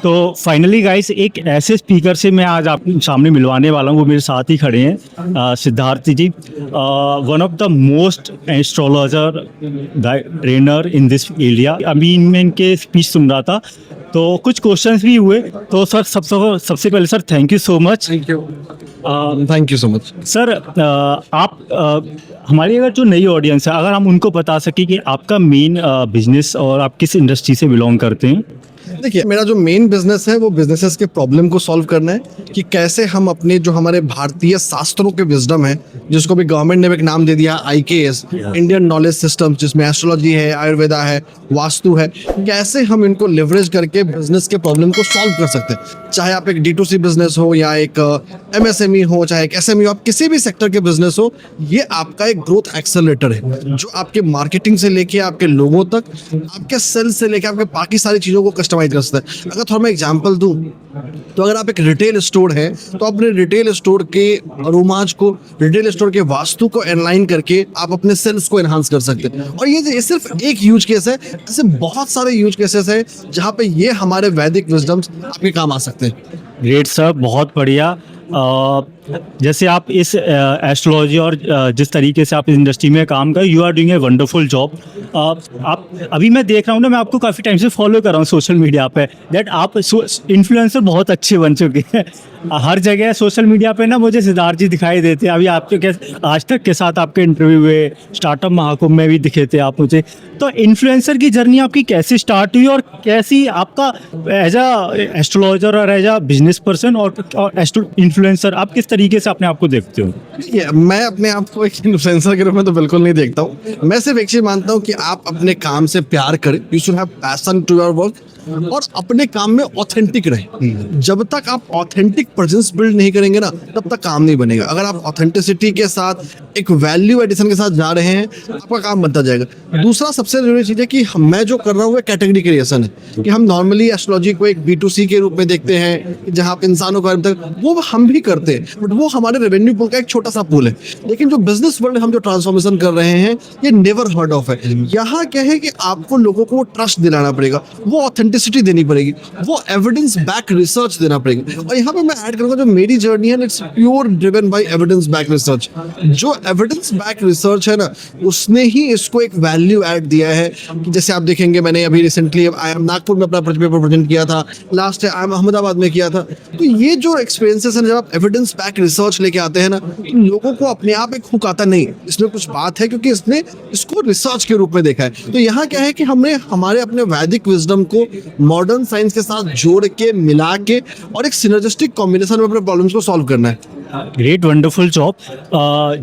तो finally guys एक ऐसे स्पीकर से मैं आज आपके सामने मिलवाने वाला हूँ, वो मेरे साथ ही खड़े हैं, Siddharth ji, one of the most astrologer trainer in this area. अभी मैं इनके स्पीच सुन रहा था तो कुछ क्वेश्चंस भी हुए। तो सर सबसे पहले sir thank you so much. Thank you so much sir आप हमारी अगर जो नई ऑडियंस है, अगर हम उनको बता सकें कि आपका मेन बिजनेस और आप किस इंडस्ट्री से बिलोंग करते हैं। देखिए, मेरा जो मेन बिजनेस है वो बिजनेसेस के प्रॉब्लम को सॉल्व करना है कि कैसे हम अपने जो हमारे भारतीय शास्त्रों के विजडम है, जिसको भी गवर्नमेंट ने एक नाम दे दिया IKS, इंडियन नॉलेज सिस्टम, जिसमें एस्ट्रोलॉजी है, आयुर्वेदा है, वास्तु है, कैसे हम इनको लिवरेज करके बिजनेस के प्रॉब्लम को सॉल्व कर सकते हैं। चाहे आप एक D2C बिजनेस हो या एक MSME हो, चाहे एक SME हो, आप किसी भी सेक्टर के बिजनेस हो, ये आपका एक ग्रोथ एक्सेलरेटर है जो आपके मार्केटिंग से लेके आपके लोगों तक, आपके सेल्स से लेके आपके बाकी सारी चीज़ों को कस्टमाइज कर सकता है। अगर थोड़ा मैं एग्जांपल दूं, तो अगर आप एक रिटेल स्टोर है तो अपने रिटेल स्टोर के रोमांच को, रिटेल स्टोर के वास्तु को एनलाइन करके आप अपने सेल्स को एनहांस कर सकते हैं। और ये सिर्फ एक यूज केस है, ऐसे बहुत सारे यूज केसेस है जहां पे ये हमारे वैदिक विजडम्स आपके काम आ सकते हैं। ग्रेट सर, बहुत बढ़िया। जैसे आप इस एस्ट्रोलॉजी और जिस तरीके से आप इस इंडस्ट्री में काम कर, you are doing a wonderful job. आप अभी मैं देख रहा हूँ ना, मैं आपको काफ़ी टाइम से फॉलो कर रहा हूँ सोशल मीडिया पे, दैट आप इन्फ्लुएंसर बहुत अच्छे बन चुके हैं। हर जगह सोशल मीडिया पे ना मुझे सिद्धार्थ जी दिखाई देते हैं। अभी आपके आज तक के साथ आपके इंटरव्यू हुए, स्टार्टअप महाकुंभ में भी दिखे थे आप मुझे। तो इन्फ्लुएंसर की जर्नी आपकी कैसे स्टार्ट हुई और कैसी आपका एज अ एस्ट्रोलॉजर और एज अ बिजनेस पर्सन और इन्फ्लुएंसर आप किस तरीके से अपने आप को देखते हो? मैं अपने आप को एक इन्फ्लुएंसर के रूप में तो बिल्कुल नहीं देखता हूँ। मैं सिर्फ एक चीज मानता हूँ कि आप अपने काम से प्यार करें, you should have passion to your work, और अपने काम में ऑथेंटिक रहें। जब तक आप ऑथेंटिक प्रेजेंस बिल्ड नहीं करेंगे ना, तब तक काम नहीं बनेगा। अगर आप ऑथेंटिसिटी के साथ एक वैल्यू एडिशन के साथ जा रहे हैं, आपका काम बनता जाएगा। दूसरा सबसे जरूरी चीज़ है कि मैं जो कर रहा हूँ वो कैटेगरी क्रिएशन है, कि हम नॉर्मली एस्ट्रोलॉजी को एक B2C के रूप में देखते हैं, जहाँ आप इंसानों को वो हम भी करते हैं, बट वो हमारे रेवेन्यू पूल का एक छोटा सा पूल है। लेकिन जो बिजनेस वर्ल्ड हम जो ट्रांसफॉर्मेशन कर रहे हैं, ये नेवर हर्ड ऑफ है। यहाँ क्या है कि आपको लोगों को ट्रस्ट दिलाना पड़ेगा, वो ऑथेंटिसिटी देनी पड़ेगी, वो एविडेंस बैक रिसर्च देना पड़ेगा। और यहाँ पे मैं ऐड करूंगा, जो मेरी जर्नी है, it's pure driven by evidence back research. जो एविडेंस बैक रिसर्च है ना, उसने ही इसको एक वैल्यू ऐड दिया है। कि जैसे आप देखेंगे, मैंने अभी रिसेंटली नागपुर में अपना पेपर प्रेजेंट किया था, लास्ट टाइम अहमदाबाद में किया था। तो ये जो एक्सपीरियंसेस है, जब आप एविडेंस बैक रिसर्च लेके आते हैं ना, तो लोगों को अपने आप एक हुक आता नहीं, इसमें कुछ बात है, क्योंकि इसने इसको रिसर्च के रूप में देखा है। तो यहाँ क्या है कि हमने हमारे अपने वैदिक विजडम को मॉडर्न साइंस के साथ जोड़ के, मिला के, और एक सिनर्जिस्टिक कॉम्बिनेशन में अपने प्रॉब्लम्स को सॉल्व करना है। Great, wonderful job.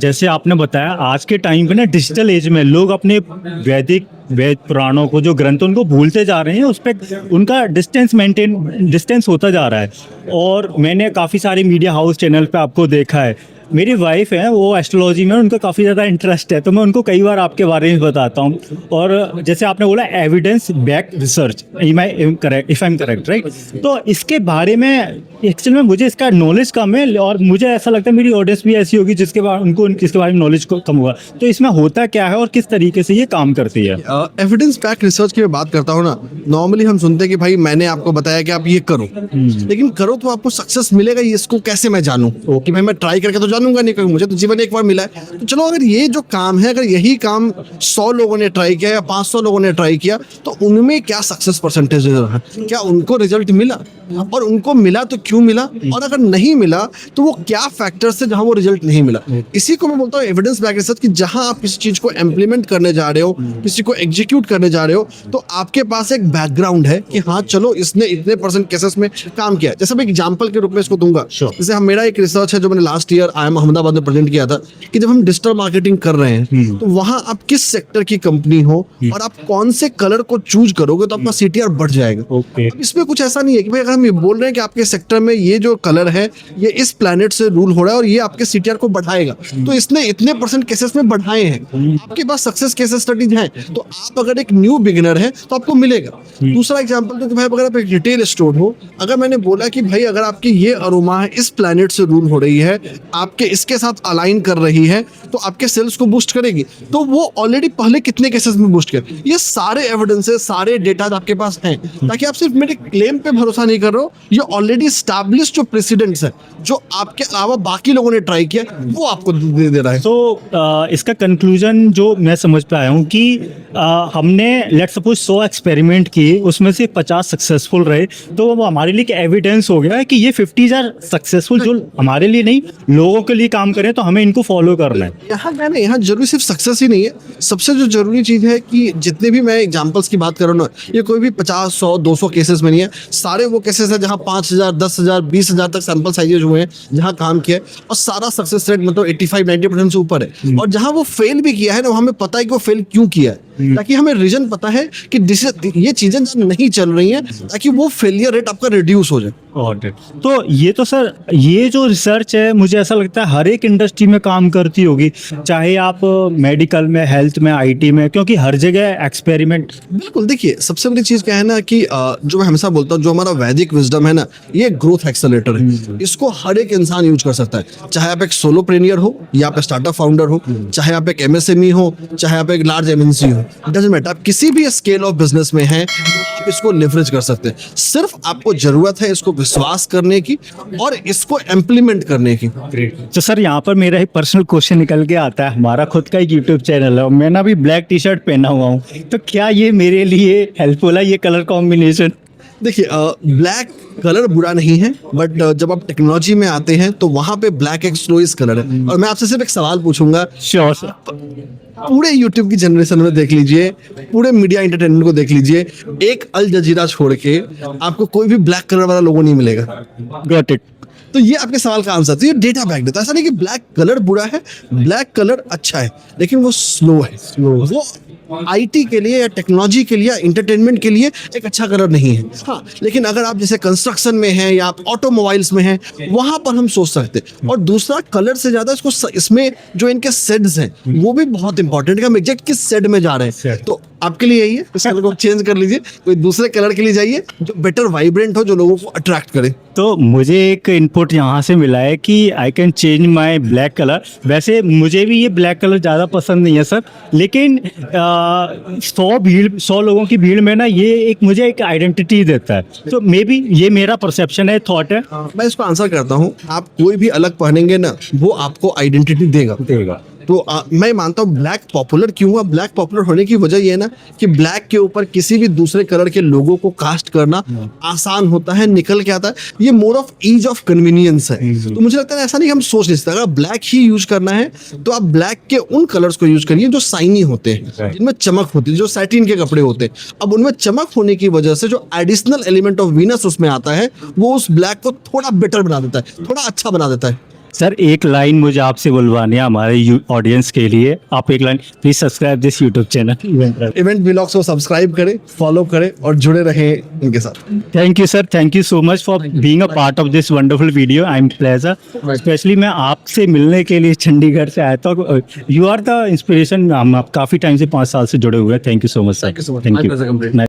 जैसे आपने बताया, आज के टाइम पे ना डिजिटल एज में लोग अपने वेद पुराणों को, जो ग्रंथ, उनको भूलते जा रहे हैं। उस पर उनका डिस्टेंस होता जा रहा है। और मैंने काफ़ी सारे मीडिया हाउस चैनल पे आपको देखा है। मेरी वाइफ है, वो एस्ट्रोलॉजी में उनका काफ़ी ज़्यादा इंटरेस्ट है, तो मैं उनको कई बार आपके बारे में बताता हूँ। और जैसे आपने बोला evidence back research, if I am correct, right? तो इसके बारे में एक्चुअल में मुझे इसका नॉलेज कम है, और मुझे ऐसा लगता है मेरी ऑडियंस भी ऐसी होगी जिसके बारे उनको इसके बारे में नॉलेज कम होगा। तो इसमें होता क्या है और किस तरीके से ये काम करती है? एविडेंस बैक रिसर्च की मैं बात करता हूँ ना, नॉर्मली हम सुनते हैं कि भाई मैंने आपको बताया कि आप ये करो, लेकिन करो तो आपको सक्सेस मिलेगा, इसको कैसे मैं जानूँ? कि भाई मैं ट्राई करके तो जानूंगा नहीं, क्योंकि मुझे तो जीवन एक बार मिला है। तो चलो, अगर ये जो काम है, अगर यही काम 100 लोगों ने ट्राई किया या 500 लोगों ने ट्राई किया, तो उनमें क्या सक्सेस परसेंटेज रहा, क्या उनको रिजल्ट मिला, और उनको मिला तो क्यों मिला, और अगर नहीं मिला तो वो क्या फैक्टर्स थे जहां वो रिजल्ट नहीं मिला। इसी को मैं बोलता हूँ एविडेंस बैक रिसर्च, कि जहां आप किसी चीज को इम्प्लीमेंट करने जा रहे हो, किसी को एग्जीक्यूट करने जा रहे हो, तो आपके पास एक बैकग्राउंड है कि हाँ चलो, इसने इतने % केसेस में काम किया। जैसे मैं एग्जांपल के रूप में इसको दूंगा, जैसे मेरा एक रिसर्च है जो मैंने लास्ट ईयर IIM अहमदाबाद में प्रेजेंट किया था, कि जब हम डिजिटल मार्केटिंग कर रहे हैं, तो वहां आप किस सेक्टर की कंपनी हो और आप कौन से कलर को चूज करोगे, तो आपका CTR बढ़ जाएगा। इसमें कुछ ऐसा नहीं है कि भाई अगर हम ये बोल रहे हैं कि आपके सेक्टर में ये जो कलर है, ये इस प्लैनेट से रूल हो रहा है और ये आपके CTR को बढ़ाएगा, तो इसने इतने % केसेस में बढ़ाए हैं। आपके पास सक्सेस केस स्टडीज हैं, तो आप अगर एक न्यू बिगिनर है तो आपको मिलेगा। दूसरा एग्जांपल, तो कि भाई अगर आप एक रिटेल स्टोर हो, अगर मैंने बोला कि भाई अगर आपकी ये अरोमा है, इस प्लैनेट से रूल हो रही है, आपके आपके इसके साथ अलाइन कर रही है तो आपके सेल्स को बूस्ट करेगी। तो वो ऑलरेडी पहले कितने केसेस में बूस्ट कर, ये सारे एविडेंसेस, सारे डेटा आपके पास हैं, ताकि आप सिर्फ मेरे क्लेम पे भरोसा नहीं कर रहे हो, ये ऑलरेडी स्टैब्लिश जो प्रेसिडेंट्स है जो आपके अलावा बाकी लोगों ने ट्राई किया वो आपको दे रहा है। तो इसका कंक्लूजन जो मैं समझ पाया हूँ कि हमने लेट सपोज 100 एक्सपेरिमेंट किए, उसमें से 50 सक्सेसफुल रहे, तो वो हमारे लिए एविडेंस हो गया है कि ये 50 आर सक्सेसफुल, जो हमारे लिए नहीं लोगों के लिए काम करें, तो हमें इनको फॉलो करना है। यहाँ जरूरी सिर्फ सक्सेस ही नहीं है, सबसे जो जरूरी चीज़ है कि जितने भी मैं एग्जांपल्स की बात कर रहा हूँ ना, ये कोई भी 50, 100, 200 केसेस में नहीं है, सारे वो केसेस है जहाँ 5,000, 10,000, 20,000 तक सैंपल साइजेज हुए हैं, जहाँ काम किया है, और सारा सक्सेस रेट मतलब 85-90% से ऊपर है। और जहाँ वो फेल भी किया है ना, वो हमें पता है कि वो फेल क्यों किया है, ताकि हमें रीजन पता है कि ये चीजें नहीं चल रही हैं, ताकि वो फेलियर रेट आपका रिड्यूस हो जाए। तो ये तो सर, ये जो रिसर्च है मुझे ऐसा लगता है हर एक इंडस्ट्री में काम करती होगी, चाहे आप मेडिकल में, हेल्थ में, आईटी में, क्योंकि हर जगह एक्सपेरिमेंट। बिल्कुल, देखिए सबसे बड़ी चीज क्या है ना कि जो मैं हमेशा बोलता हूँ, जो हमारा वैदिक विजडम है ना, ये ग्रोथ एक्सेलरेटर है, इसको हर एक इंसान यूज कर सकता है, चाहे आप एक सोलोप्रेनियर हो या आप स्टार्टअप फाउंडर हो, चाहे आप एक एमएसएमई हो, चाहे आप एक लार्ज एमएनसी हो, डजंट मैटर, आप किसी भी स्केल ऑफ बिजनेस में हैं, आप इसको लेवरेज कर सकते हैं। सिर्फ आपको जरूरत है इसको विश्वास करने की और इसको इम्प्लीमेंट करने की। तो सर यहाँ पर मेरा एक पर्सनल क्वेश्चन निकल के आता है, हमारा खुद का एक यूट्यूब चैनल है और मैं ना भी ब्लैक टी शर्ट पहना हुआ हूँ, तो क्या ये मेरे लिए हेल्पफुल है, ये कलर कॉम्बिनेशन? देखिए, ब्लैक कलर बुरा नहीं है, बट जब आप टेक्नोलॉजी में आते हैं तो वहां पे ब्लैक एक स्लोइस्ट कलर है। और मैं आपसे सिर्फ एक सवाल पूछूंगा, श्योर सर। पूरे यूट्यूब की जनरेशन में देख लीजिए, पूरे मीडिया एंटरटेनमेंट को देख लीजिए, एक अल जजीरा छोड़ के आपको कोई भी ब्लैक कलर वाला लोगो नहीं मिलेगा। Got it. तो ये आपके सवाल का आंसर, तो ये डेटा बैक देता है। ऐसा नहीं कि ब्लैक कलर बुरा है, ब्लैक कलर अच्छा है, लेकिन वो स्लो है। वो आईटी के लिए या टेक्नोलॉजी के लिए या इंटरटेनमेंट के लिए एक अच्छा कलर नहीं है। हाँ, लेकिन अगर आप जैसे कंस्ट्रक्शन में हैं या आप ऑटोमोबाइल्स में हैं, वहां पर हम सोच सकते हैं। और दूसरा, कलर से ज्यादा इसमें जो इनके शेड्स हैं वो भी बहुत इंपॉर्टेंट है, हम एग्जैक्ट किस शेड में जा रहे हैं। तो आपके लिए यही है, इस कलर को चेंज कर लीजिए, कोई दूसरे कलर के लिए जाइए जो बेटर वाइब्रेंट हो, जो लोगों को अट्रैक्ट करे। तो मुझे एक इनपुट यहाँ से मिला है कि I can change my black colour. वैसे मुझे भी ये ब्लैक कलर ज़्यादा पसंद नहीं है सर, लेकिन 100 लोगों की भीड़ में ना ये एक मुझे एक आइडेंटिटी देता है। तो मे बी ये मेरा परसेप्शन है, थॉट है। मैं इसको आंसर करता हूँ, आप कोई भी अलग पहनेंगे ना, वो आपको आइडेंटिटी देगा। तो मैं मानता हूँ ब्लैक पॉपुलर क्यों हुआ। ब्लैक पॉपुलर होने की वजह ये है ना कि ब्लैक के ऊपर किसी भी दूसरे कलर के लोगों को कास्ट करना आसान होता है, निकल के आता है। ये more of ease of convenience है। तो मुझे लगता है ऐसा नहीं कि हम सोच नहीं सकते, अगर ब्लैक ही यूज करना है तो आप ब्लैक के उन कलर्स को यूज करिए जो शाइनी होते हैं, जिनमें चमक होती है, जो सैटिन के कपड़े होते हैं। अब उनमें चमक होने की वजह से जो एडिशनल एलिमेंट ऑफ वीनस उसमें आता है, वो उस ब्लैक को थोड़ा बेटर बना देता है, थोड़ा अच्छा बना देता है। सर एक लाइन मुझे आपसे बुलवानी है हमारे ऑडियंस के लिए, आप एक line please subscribe this YouTube channel event vlogs को सब्सक्राइब करें, फॉलो करें और जुड़े रहें इनके साथ। Thank you sir, thank you so much for being a part of this wonderful video. I am pleasure, specially मैं आपसे मिलने के लिए चंडीगढ़ से आया था। You are the inspiration. हम आप काफ़ी टाइम से 5 साल से जुड़े हुए हैं। Thank you so much sir. Thank you so much. My pleasure, complete.